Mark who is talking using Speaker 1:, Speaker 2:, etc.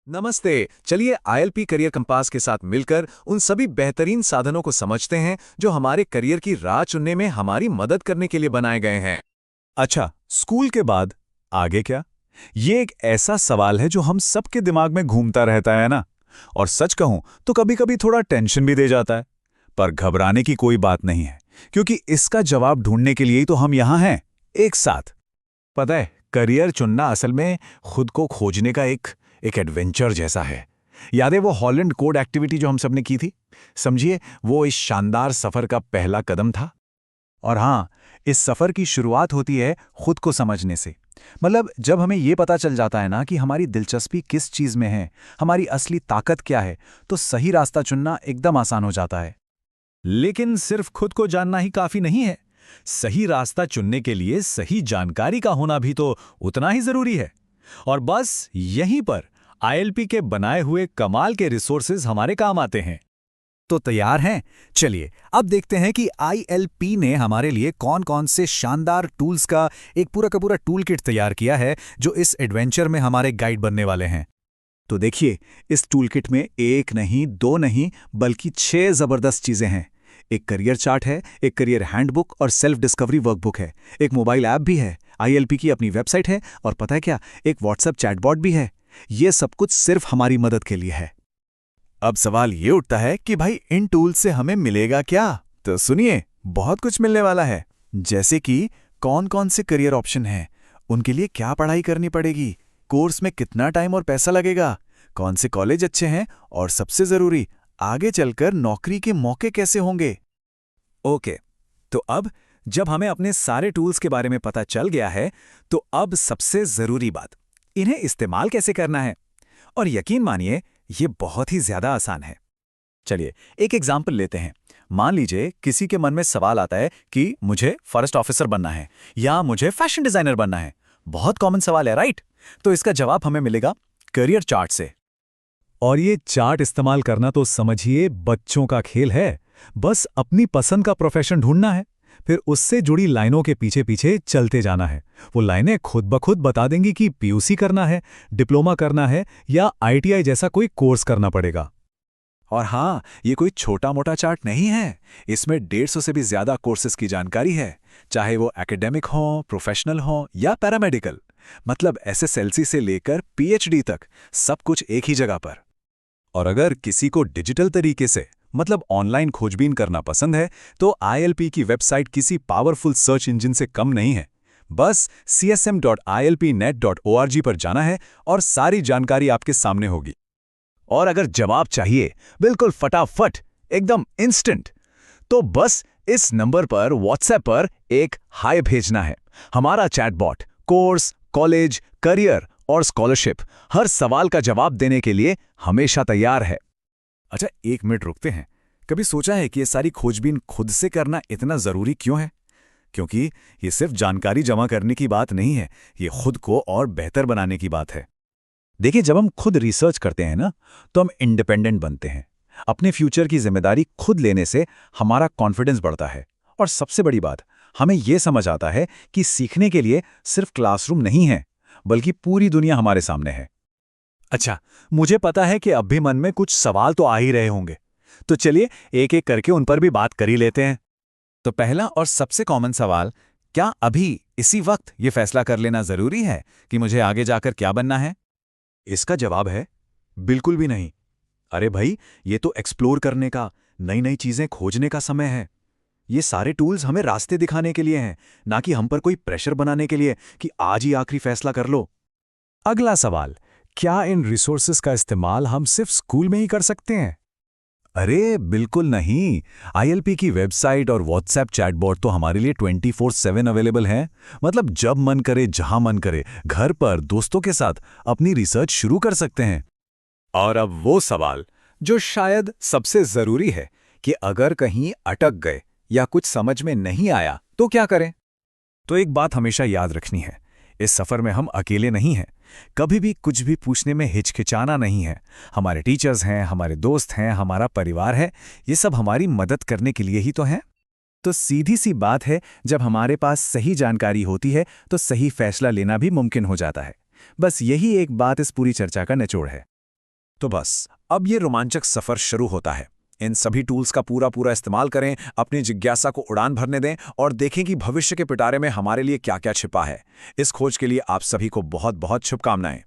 Speaker 1: नमस्ते। चलिए ILP career compass के साथ मिलकर उन सभी बेहतरीन साधनों को समझते हैं जो हमारे करियर की राह चुनने में हमारी मदद करने के लिए बनाए गए हैं।
Speaker 2: अच्छा, स्कूल के बाद आगे क्या? ये एक ऐसा सवाल है जो हम सबके दिमाग में घूमता रहता है ना। और सच कहूं तो कभी-कभी थोड़ा टेंशन भी दे जाता है। पर घबराने की कोई बात नहीं है, क्योंकि इसका जवाब ढूंढने के लिए ही तो हम यहां हैं, एक साथ। पता है, करियर चुनना असल में खुद को खोजने का एक एडवेंचर जैसा है। याद है वो हॉलैंड कोड एक्टिविटी जो हम सबने की थी? समझिए, वो इस शानदार सफर का पहला कदम था। और हाँ, इस सफर की शुरुआत होती है खुद को समझने से। मतलब जब हमें ये पता चल जाता है ना कि हमारी दिलचस्पी किस चीज में है, हमारी असली ताकत क्या है, तो सही रास्ता चुनना एकदम आसान हो जाता है। लेकिन सिर्फ खुद को जानना ही काफी नहीं है। सही रास्ता चुनने के लिए सही जानकारी का होना भी तो उतना ही जरूरी है। और बस यहीं पर आईएलपी के बनाए हुए कमाल के रिसोर्सेज हमारे काम आते हैं। तो तैयार हैं? चलिए अब देखते हैं कि आईएलपी ने हमारे लिए कौन कौन से शानदार टूल्स का एक पूरा का पूरा टूल किट तैयार किया है जो इस एडवेंचर में हमारे गाइड बनने वाले हैं। तो देखिए, इस टूल किट में एक नहीं, दो नहीं, बल्कि 6 जबरदस्त चीजें हैं। एक करियर चार्ट है, एक करियर हैंडबुक और सेल्फ डिस्कवरी वर्कबुक है, एक मोबाइल ऐप भी है, आईएलपी की अपनी वेबसाइट है, और पता है क्या, एक व्हाट्सएप चैटबॉट भी है। ये सब कुछ सिर्फ हमारी मदद के लिए है। अब सवाल ये उठता है कि भाई इन टूल्स से हमें मिलेगा क्या? तो सुनिए, बहुत कुछ मिलने वाला है। जैसे कि कौन कौन से करियर ऑप्शन हैं, उनके लिए क्या पढ़ाई करनी पड़ेगी, कोर्स में कितना टाइम और पैसा लगेगा, कौन से कॉलेज अच्छे हैं, और सबसे जरूरी, आगे चलकर नौकरी के मौके कैसे होंगे। ओके, तो अब जब हमें अपने सारे टूल्स के बारे में पता चल गया है, तो अब सबसे जरूरी बात, इन्हें इस्तेमाल कैसे करना है। और यकीन मानिए, ये बहुत ही ज्यादा आसान है। चलिए एक एग्जाम्पल लेते हैं। मान लीजिए किसी के मन में सवाल आता है कि मुझे फॉरेस्ट ऑफिसर बनना है या मुझे फैशन डिजाइनर बनना है। बहुत कॉमन सवाल है, राइट? तो इसका जवाब हमें मिलेगा करियर चार्ट से। और ये चार्ट इस्तेमाल करना तो समझिए बच्चों का खेल है। बस अपनी पसंद का प्रोफेशन ढूंढना है, फिर उससे जुड़ी लाइनों के पीछे पीछे चलते जाना है। वो लाइनें खुद ब खुद बता देंगी कि पीयूसी करना है, डिप्लोमा करना है या आईटीआई जैसा कोई कोर्स करना पड़ेगा। और हाँ, ये कोई छोटा मोटा चार्ट नहीं है। इसमें 150 से भी ज्यादा कोर्सेज की जानकारी है, चाहे वो एकेडमिक हो, प्रोफेशनल हो या पैरामेडिकल। मतलब एसएसएलसी से लेकर पीएचडी तक सब कुछ एक ही जगह पर। और अगर किसी को डिजिटल तरीके से, मतलब ऑनलाइन खोजबीन करना पसंद है, तो आईएलपी की वेबसाइट किसी पावरफुल सर्च इंजन से कम नहीं है। बस csm.ilpnet.org पर जाना है और सारी जानकारी आपके सामने होगी। और अगर जवाब चाहिए बिल्कुल फटाफट, एकदम इंस्टेंट, तो बस इस नंबर पर व्हाट्सएप पर एक हाय भेजना है। हमारा चैटबॉट कोर्स, कॉलेज, करियर और स्कॉलरशिप हर सवाल का जवाब देने के लिए हमेशा तैयार है। अच्छा, एक मिनट रुकते हैं। कभी सोचा है कि ये सारी खोजबीन खुद से करना इतना जरूरी क्यों है? क्योंकि ये सिर्फ जानकारी जमा करने की बात नहीं है, ये खुद को और बेहतर बनाने की बात है। देखिए, जब हम खुद रिसर्च करते हैं ना, तो हम इंडिपेंडेंट बनते हैं। अपने फ्यूचर की जिम्मेदारी खुद लेने से हमारा कॉन्फिडेंस बढ़ता है। और सबसे बड़ी बात, हमें यह समझ आता है कि सीखने के लिए सिर्फ क्लासरूम नहीं है, बल्कि पूरी दुनिया हमारे सामने है। अच्छा, मुझे पता है कि अब भी मन में कुछ सवाल तो आ ही रहे होंगे, तो चलिए एक एक करके उन पर भी बात कर ही लेते हैं। तो पहला और सबसे कॉमन सवाल, क्या अभी इसी वक्त ये फैसला कर लेना जरूरी है कि मुझे आगे जाकर क्या बनना है? इसका जवाब है बिल्कुल भी नहीं। अरे भाई, ये तो एक्सप्लोर करने का, नई नई चीजें खोजने का समय है। ये सारे टूल्स हमें रास्ते दिखाने के लिए हैं, ना कि हम पर कोई प्रेशर बनाने के लिए कि आज ही आखिरी फैसला कर लो। अगला सवाल, क्या इन रिसोर्सेज का इस्तेमाल हम सिर्फ स्कूल में ही कर सकते हैं? अरे बिल्कुल नहीं। आईएलपी की वेबसाइट और व्हाट्सएप चैटबॉट तो हमारे लिए 24/7 अवेलेबल हैं। मतलब जब मन करे, जहां मन करे, घर पर दोस्तों के साथ अपनी रिसर्च शुरू कर सकते हैं। और अब वो सवाल जो शायद सबसे जरूरी है कि अगर कहीं अटक गए या कुछ समझ में नहीं आया तो क्या करें? तो एक बात हमेशा याद रखनी है, इस सफर में हम अकेले नहीं हैं। कभी भी कुछ भी पूछने में हिचकिचाना नहीं है। हमारे टीचर्स हैं, हमारे दोस्त हैं, हमारा परिवार है, ये सब हमारी मदद करने के लिए ही तो हैं। तो सीधी सी बात है, जब हमारे पास सही जानकारी होती है तो सही फैसला लेना भी मुमकिन हो जाता है। बस यही एक बात इस पूरी चर्चा का निचोड़ है।
Speaker 1: तो बस अब ये रोमांचक सफर शुरू होता है। इन सभी टूल्स का पूरा इस्तेमाल करें, अपनी जिज्ञासा को उड़ान भरने दें और देखें कि भविष्य के पिटारे में हमारे लिए क्या क्या छिपा है। इस खोज के लिए आप सभी को बहुत बहुत शुभकामनाएं।